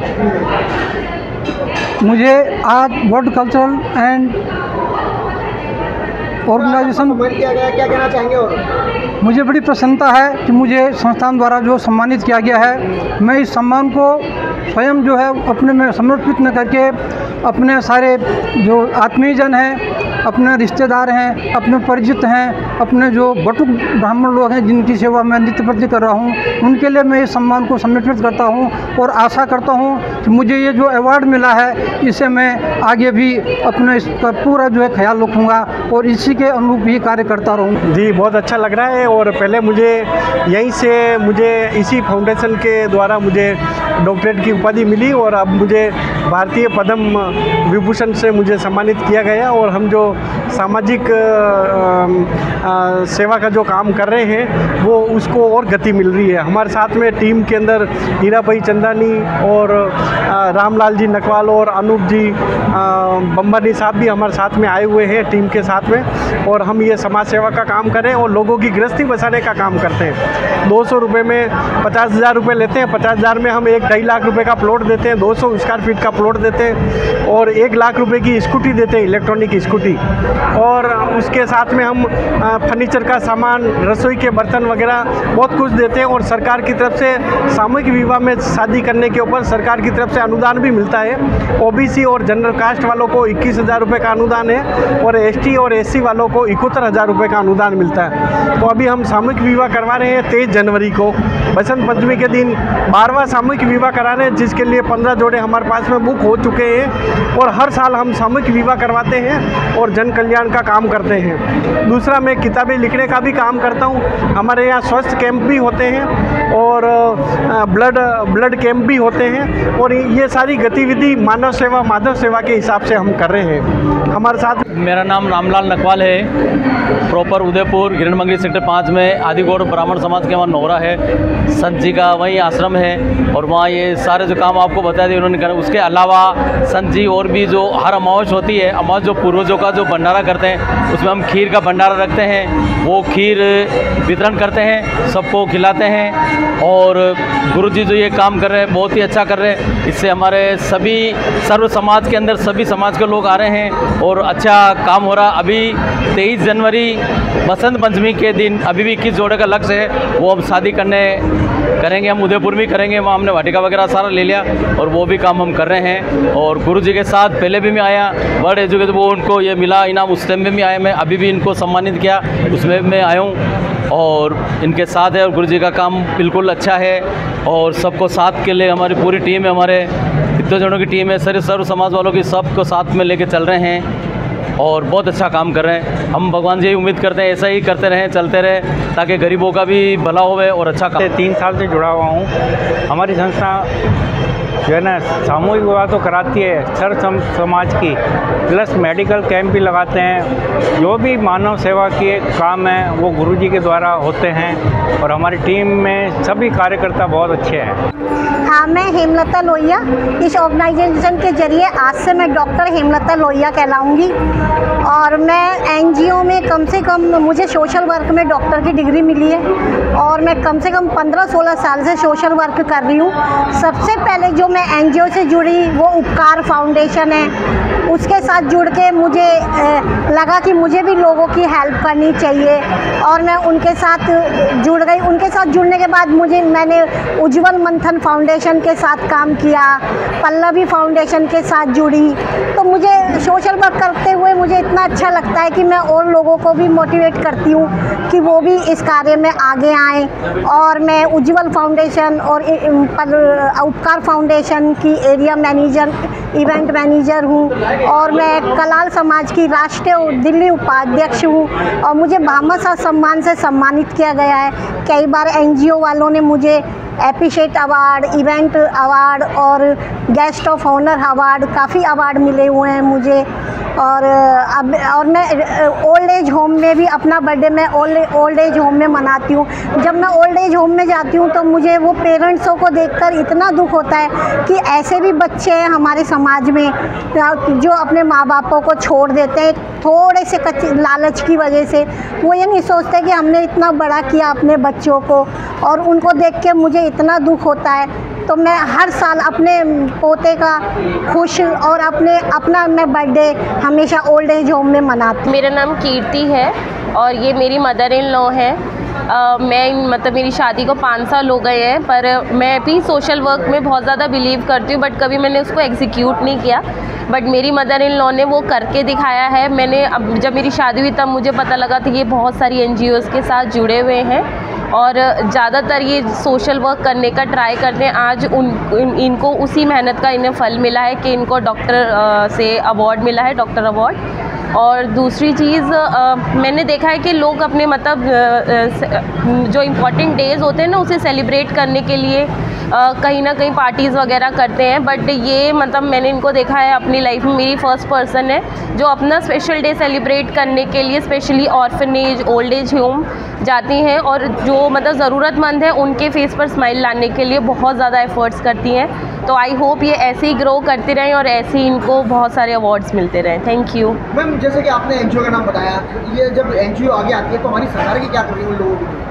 मुझे आज वर्ल्ड कल्चरल एंड ऑर्गेनाइजेशन क्या कहना चाहेंगे? और मुझे बड़ी प्रसन्नता है कि मुझे संस्थान द्वारा जो सम्मानित किया गया है, मैं इस सम्मान को स्वयं जो है अपने में समर्पित न करके अपने सारे जो आत्मीयजन हैं, अपने रिश्तेदार हैं, अपने परिचित हैं, अपने जो बटुक ब्राह्मण लोग हैं जिनकी सेवा मैं नित्य प्रति कर रहा हूँ, उनके लिए मैं इस सम्मान को समर्पित करता हूँ और आशा करता हूँ कि मुझे ये जो अवार्ड मिला है इसे मैं आगे भी अपने इसका पूरा जो है ख्याल रखूँगा और इसी के अनुरूप ही कार्य करता रहूँ। जी बहुत अच्छा लग रहा है। और पहले मुझे यहीं से मुझे इसी फाउंडेशन के द्वारा मुझे डॉक्टरेट की उपाधि मिली और अब मुझे भारतीय पद्म विभूषण से मुझे सम्मानित किया गया। और हम जो सामाजिक सेवा का जो काम कर रहे हैं वो उसको और गति मिल रही है। हमारे साथ में टीम के अंदर हीराबाई चंदानी और रामलाल जी नकवाल और अनूप जी बम्बानी साहब भी हमारे साथ में आए हुए हैं टीम के साथ में, और हम ये समाज सेवा का काम कर रहे हैं और लोगों की गृहस्थी बचाने का काम करते हैं। 200 रुपये में 50,000 रुपये लेते हैं, 50,000 में हम 1-2.5 लाख रुपए का प्लॉट देते हैं, 200 स्क्वायर फीट का प्लॉट देते हैं और 1 लाख रुपए की स्कूटी देते हैं, इलेक्ट्रॉनिक स्कूटी। और उसके साथ में हम फर्नीचर का सामान, रसोई के बर्तन वगैरह बहुत कुछ देते हैं। और सरकार की तरफ से सामूहिक विवाह में शादी करने के ऊपर सरकार की तरफ से अनुदान भी मिलता है। ओबीसी और जनरल कास्ट वालों को 21,000 रुपये का अनुदान है और एसटी और एससी वालों को 71,000 रुपये का अनुदान मिलता है। तो अभी हम सामूहिक विवाह करवा रहे हैं 23 जनवरी को बसंत पंचमी के दिन 12वां सामूहिक विवाह करा रहे हैं, जिसके लिए 15 जोड़े हमारे पास में बुक हो चुके हैं। और हर साल हम सामूहिक विवाह करवाते हैं और जन कल्याण का काम करते हैं। दूसरा, मैं किताबें लिखने का भी काम करता हूँ। हमारे यहाँ स्वास्थ्य कैंप भी होते हैं और ब्लड कैंप भी होते हैं और ये सारी गतिविधि मानव सेवा माधव सेवा के हिसाब से हम कर रहे हैं। हमारे साथ मेरा नाम रामलाल नकवाल है, प्रॉपर उदयपुर गिरणमंगली सेक्टर 5 में आदिगौड़ ब्राह्मण समाज के वहाँ नोहरा है, संत जी का वहीं आश्रम है और वहाँ ये सारे सारे जो काम आपको बता दिए उन्होंने करा। उसके अलावा संत जी और भी जो हर अमावस होती है, अमावस जो पूर्वजों का जो भंडारा करते हैं उसमें हम खीर का भंडारा रखते हैं, वो खीर वितरण करते हैं, सबको खिलाते हैं। और गुरु जी जो ये काम कर रहे हैं बहुत ही अच्छा कर रहे हैं। इससे हमारे सभी सर्व समाज के अंदर सभी समाज के लोग आ रहे हैं और अच्छा काम हो रहा। अभी 23 जनवरी बसंत पंचमी के दिन अभी भी 21 जोड़े का लक्ष्य है, वो हम शादी करेंगे। हम उदयपुर में करेंगे, वहाँ हमने वाटिका वगैरह सारा ले लिया और वो भी काम हम कर रहे हैं। और गुरु जी के साथ पहले भी मैं आया वर्ल्ड एजुकेशन, वो उनको ये मिला इनाम, उस टाइम में भी आया मैं, अभी भी इनको सम्मानित किया उसमें मैं आया हूँ और इनके साथ है। और गुरु जी का काम बिल्कुल अच्छा है और सबको साथ के लिए हमारी पूरी टीम है, हमारे इतने जनों की टीम है, सर्व समाज वालों की सबको साथ में लेके चल रहे हैं और बहुत अच्छा काम कर रहे हैं। हम भगवान से यही उम्मीद करते हैं ऐसा ही करते रहें, चलते रहें, ताकि गरीबों का भी भला होवे और अच्छा काम। 3 साल से जुड़ा हुआ हूँ। हमारी संस्था जो है ना सामूहिक विवाह तो कराती है सर्व समाज की, प्लस मेडिकल कैंप भी लगाते हैं। जो भी मानव सेवा के काम हैं वो गुरुजी के द्वारा होते हैं और हमारी टीम में सभी कार्यकर्ता बहुत अच्छे हैं। हाँ, मैं हेमलता लोहिया, इस ऑर्गेनाइजेशन के जरिए आज से मैं डॉक्टर हेमलता लोहिया कहलाऊँगी और मैं एनजीओ में कम से कम मुझे सोशल वर्क में डॉक्टर की डिग्री मिली है और मैं कम से कम 15-16 साल से सोशल वर्क कर रही हूँ। सबसे पहले जो मैं एनजीओ से जुड़ी वो उपकार फाउंडेशन है, उसके साथ जुड़ के मुझे लगा कि मुझे भी लोगों की हेल्प करनी चाहिए और मैं उनके साथ जुड़ गई। उनके साथ जुड़ने के बाद मैंने उज्जवल मंथन फाउंडेशन के साथ काम किया, पल्लवी फाउंडेशन के साथ जुड़ी। तो मुझे सोशल वर्क करते हुए मुझे इतना अच्छा लगता है कि मैं और लोगों को भी मोटिवेट करती हूँ कि वो भी इस कार्य में आगे आएँ। और मैं उज्जवल फाउंडेशन और उपकार फाउंडेशन की एरिया मैनेजर, इवेंट मैनेजर हूँ और मैं कलाल समाज की राष्ट्रीय दिल्ली उपाध्यक्ष हूँ और मुझे भामाशाह सम्मान से सम्मानित किया गया है। कई बार एनजीओ वालों ने मुझे एप्रिशिएट अवार्ड, इवेंट अवार्ड और गेस्ट ऑफ ऑनर अवार्ड, काफ़ी अवार्ड मिले हुए हैं मुझे। और मैं ओल्ड एज होम में भी अपना बर्थडे मैं ओल्ड एज होम में मनाती हूँ। जब मैं ओल्ड एज होम में जाती हूँ तो मुझे वो पेरेंट्सों को देखकर इतना दुख होता है कि ऐसे भी बच्चे हैं हमारे समाज में जो अपने माँ बापों को छोड़ देते हैं थोड़े से कच्चे लालच की वजह से। वो ये नहीं सोचते कि हमने इतना बड़ा किया अपने बच्चों को और उनको देख के मुझे इतना दुख होता है। तो मैं हर साल अपने पोते का खुश और अपना मैं बर्थडे हमेशा ओल्ड एज होम में मनाती हूँ। मेरा नाम कीर्ति है और ये मेरी मदर इन लॉ है। मैं मतलब मेरी शादी को 5 साल हो गए हैं, पर मैं भी सोशल वर्क में बहुत ज़्यादा बिलीव करती हूँ, बट कभी मैंने उसको एग्जीक्यूट नहीं किया। बट मेरी मदर इन लॉ ने वो करके दिखाया है। मैंने अब जब मेरी शादी हुई तब मुझे पता लगा था ये बहुत सारी एनजीओज़ के साथ जुड़े हुए हैं और ज़्यादातर ये सोशल वर्क करने का ट्राई करते हैं। आज इनको उसी मेहनत का इन्हें फल मिला है कि इनको डॉक्टर से अवार्ड मिला है, डॉक्टर अवार्ड। और दूसरी चीज़ मैंने देखा है कि लोग अपने मतलब जो इम्पॉर्टेंट डेज़ होते हैं ना उसे सेलिब्रेट करने के लिए कहीं ना कहीं पार्टीज़ वगैरह करते हैं। बट ये मतलब मैंने इनको देखा है अपनी लाइफ में, मेरी फर्स्ट पर्सन है जो अपना स्पेशल डे सेलिब्रेट करने के लिए specially orphanage, old age home जाती हैं और जो मतलब ज़रूरतमंद है उनके फेस पर स्माइल लाने के लिए बहुत ज़्यादा एफर्ट्स करती हैं। तो आई होप ये ऐसे ही ग्रो करते रहें और ऐसे ही इनको बहुत सारे अवार्ड्स मिलते रहें। Thank you. मैम, जैसे कि आपने एनजीओ का नाम बताया, ये जब एनजीओ आगे आती है तो हमारी सरकार की क्या कर रही है उन लोगों की?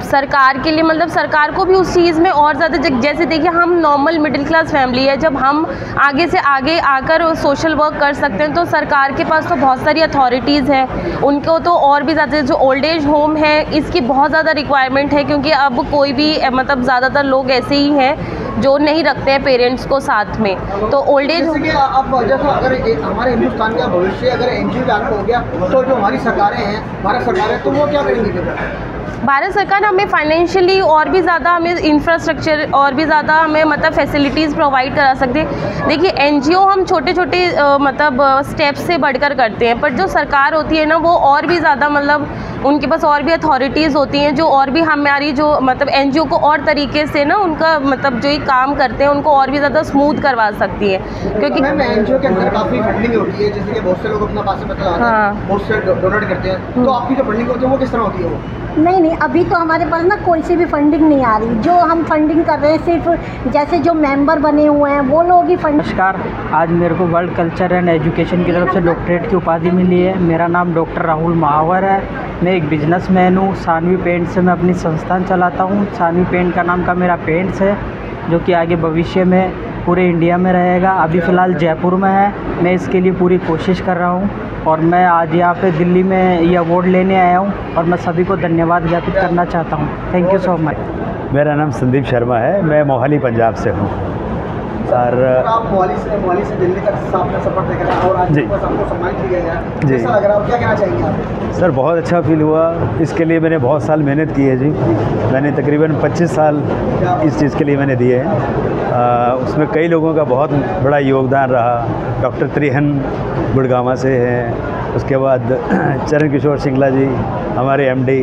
सरकार के लिए मतलब सरकार को भी उस चीज़ में और ज़्यादा, जैसे देखिए हम नॉर्मल मिडिल क्लास फैमिली है, जब हम आगे से आगे आकर सोशल वर्क कर सकते हैं तो सरकार के पास तो बहुत सारी अथॉरिटीज़ हैं, उनको तो और भी ज़्यादा। जो ओल्ड एज होम है इसकी बहुत ज़्यादा रिक्वायरमेंट है क्योंकि अब कोई भी मतलब ज़्यादातर लोग ऐसे ही हैं जो नहीं रखते हैं पेरेंट्स को साथ में। तो ओल्ड एज अब जैसा अगर हमारे हिंदुस्तान का भविष्य अगर एनजीओ का हो गया तो जो हमारी सरकारें हैं, भारत सरकार है, तो वो क्या करेंगी? भारत सरकार हमें फाइनेंशियली और भी ज़्यादा हमें इंफ्रास्ट्रक्चर और भी ज़्यादा हमें मतलब फैसिलिटीज़ प्रोवाइड करा सकते हैं। देखिए एनजीओ हम छोटे छोटे मतलब स्टेप्स से बढ़कर करते हैं, पर जो सरकार होती है ना वो और भी ज़्यादा मतलब उनके पास और भी अथॉरिटीज़ होती हैं जो और भी हमारी जो मतलब एनजीओ को और तरीके से ना उनका मतलब जो ये काम करते हैं उनको और भी ज़्यादा स्मूथ करवा सकती है। क्योंकि एनजीओ के अंदर काफ़ी फंडिंग होती है, जैसे कि बहुत से लोग अपना पैसा बता बहुत से डोनेट करते हैं, तो आपकी जो फंडिंग होती है वो किस तरह होती है? वो नहीं, नहीं, अभी तो हमारे पास ना कोई सी भी फंडिंग नहीं आ रही। जो हम फंडिंग कर रहे हैं सिर्फ जैसे जो मेंबर बने हुए हैं वो लोग ही फंड। नमस्कार, आज मेरे को वर्ल्ड कल्चर एंड एजुकेशन की तरफ से डॉक्टरेट की उपाधि मिली है। मेरा नाम डॉक्टर राहुल महावर है। मैं एक बिजनेसमैन हूँ। सानवी पेंट से मैं अपनी संस्थान चलाता हूँ। सानवी पेंट का नाम का मेरा पेंट्स है, जो कि आगे भविष्य में पूरे इंडिया में रहेगा। अभी फ़िलहाल जयपुर में है। मैं इसके लिए पूरी कोशिश कर रहा हूँ और मैं आज यहाँ पे दिल्ली में ये अवार्ड लेने आया हूँ और मैं सभी को धन्यवाद ज्ञापित करना चाहता हूँ। Thank you so much. मेरा नाम संदीप शर्मा है। मैं मोहाली पंजाब से हूँ सर। आप मोहाली से दिल्ली तक आपने सफ़र तय करा और आज जी आपको सम्मानित किया गया है, जी। कैसा लग रहा है, क्या कहना चाहेंगे आप? सर बहुत अच्छा फील हुआ। इसके लिए मैंने बहुत साल मेहनत की है जी। मैंने तकरीबन 25 साल इस चीज़ के लिए मैंने दिए हैं। उसमें कई लोगों का बहुत बड़ा योगदान रहा। डॉक्टर त्रिहन गुड़गामा से हैं, उसके बाद चरण किशोर सिंगला जी हमारे एमडी,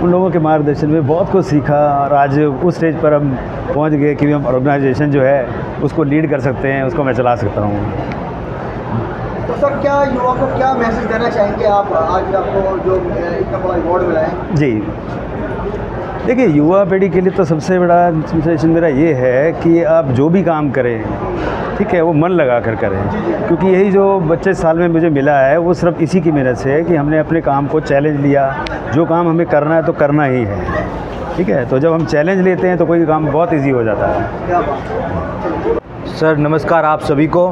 उन लोगों के मार्गदर्शन में बहुत कुछ सीखा और आज उस स्टेज पर हम पहुंच गए कि हम ऑर्गेनाइजेशन जो है उसको लीड कर सकते हैं, उसको मैं चला सकता हूं। तो सर क्या युवा को क्या मैसेज देना चाहेंगे आप, आज आपको जो इतना बड़ा अवार्ड मिला है? जी देखिए, युवा पीढ़ी के लिए तो सबसे बड़ा सजेशन मेरा ये है कि आप जो भी काम करें, ठीक है, वो मन लगा कर करें, क्योंकि यही जो 25 साल में मुझे मिला है वो सिर्फ इसी की मेहनत से है कि हमने अपने काम को चैलेंज लिया। जो काम हमें करना है तो करना ही है, ठीक है। तो जब हम चैलेंज लेते हैं तो कोई काम बहुत ईजी हो जाता है। सर नमस्कार आप सभी को।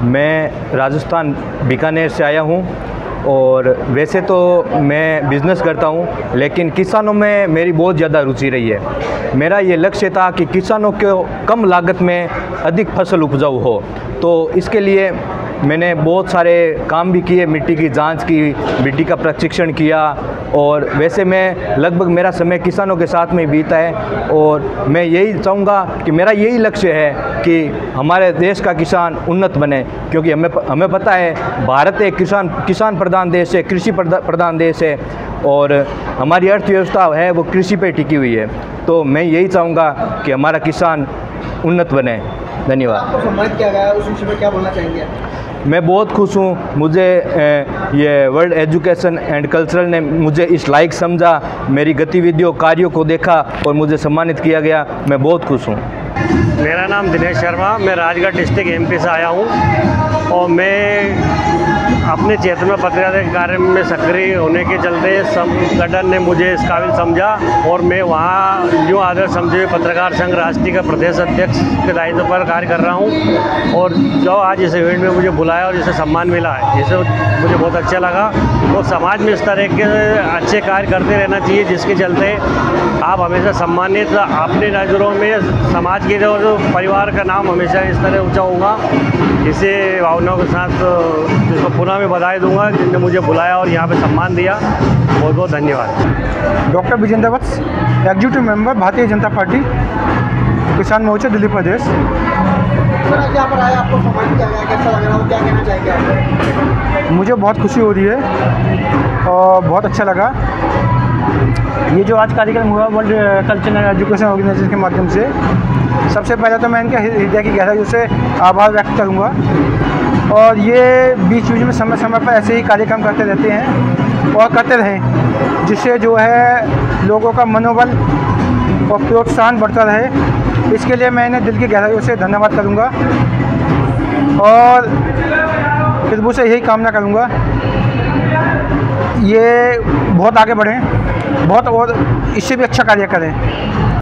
मैं राजस्थान बीकानेर से आया हूँ और वैसे तो मैं बिज़नेस करता हूँ, लेकिन किसानों में मेरी बहुत ज़्यादा रुचि रही है। मेरा ये लक्ष्य था कि किसानों को कम लागत में अधिक फसल उपजाऊ हो, तो इसके लिए मैंने बहुत सारे काम भी किए। मिट्टी की जांच की, मिट्टी का प्रशिक्षण किया और वैसे मैं लगभग मेरा समय किसानों के साथ में बीता है। और मैं यही चाहूँगा कि मेरा यही लक्ष्य है कि हमारे देश का किसान उन्नत बने, क्योंकि हमें पता है भारत एक किसान प्रधान देश है, कृषि प्रधान देश है और हमारी अर्थव्यवस्था है वो कृषि पे टिकी हुई है। तो मैं यही चाहूँगा कि हमारा किसान उन्नत बने। धन्यवाद। आपको सम्मानित किया गया है, उस विषय में क्या बोलना चाहेंगे? मैं बहुत खुश हूँ। मुझे ये वर्ल्ड एजुकेशन एंड कल्चरल ने मुझे इस लायक समझा, मेरी गतिविधियों कार्यों को देखा और मुझे सम्मानित किया गया। मैं बहुत खुश हूँ। मेरा नाम दिनेश शर्मा, मैं राजगढ़ डिस्ट्रिक्ट एमपी से आया हूँ और मैं अपने क्षेत्र में पत्रकारिता के कार्य में सक्रिय होने के चलते संगठन ने मुझे इस काबिल समझा और मैं वहाँ न्यू आदर्श समझे हुए पत्रकार संघ राष्ट्रीय का प्रदेश अध्यक्ष के दायित्व पर कार्य कर रहा हूँ। और जो आज इस इवेंट में मुझे बुलाया और जिसे सम्मान मिला है, जिसे मुझे बहुत अच्छा लगा। और समाज में इस तरह के अच्छे कार्य करते रहना चाहिए, जिसके चलते आप हमेशा सम्मानित, अपने नज़रों में समाज के जो परिवार का नाम हमेशा इस तरह ऊँचा होगा। इसे भावनाओं के साथ जिसको पुनः मैं बधाई दूंगा जिनने मुझे बुलाया और यहाँ पे सम्मान दिया। बहुत बहुत धन्यवाद। डॉक्टर विजेंद्र वत्स, executive member Bharatiya Janata party किसान मोर्चा दिल्ली प्रदेश। सर आज यहाँ पर आए, आपको सम्मानित किया गया, कैसा लग रहा है, क्या कहना चाहेंगे आप? मुझे बहुत खुशी हो रही है और बहुत अच्छा लगा। ये जो आज कार्यक्रम हुआ world culture and education organisation के माध्यम से, सबसे पहले तो मैं इनके हृदय की गहराइयों से आभार व्यक्त करूँगा। और ये बीच बीच में समय समय पर ऐसे ही कार्यक्रम करते रहते हैं और करते रहें, जिससे जो है लोगों का मनोबल और प्रोत्साहन बढ़ता रहे। इसके लिए मैं इन्हें दिल की गहराइयों से धन्यवाद करूँगा और प्रभु से यही कामना करूँगा ये बहुत आगे बढ़ें, बहुत और इससे भी अच्छा कार्य करें।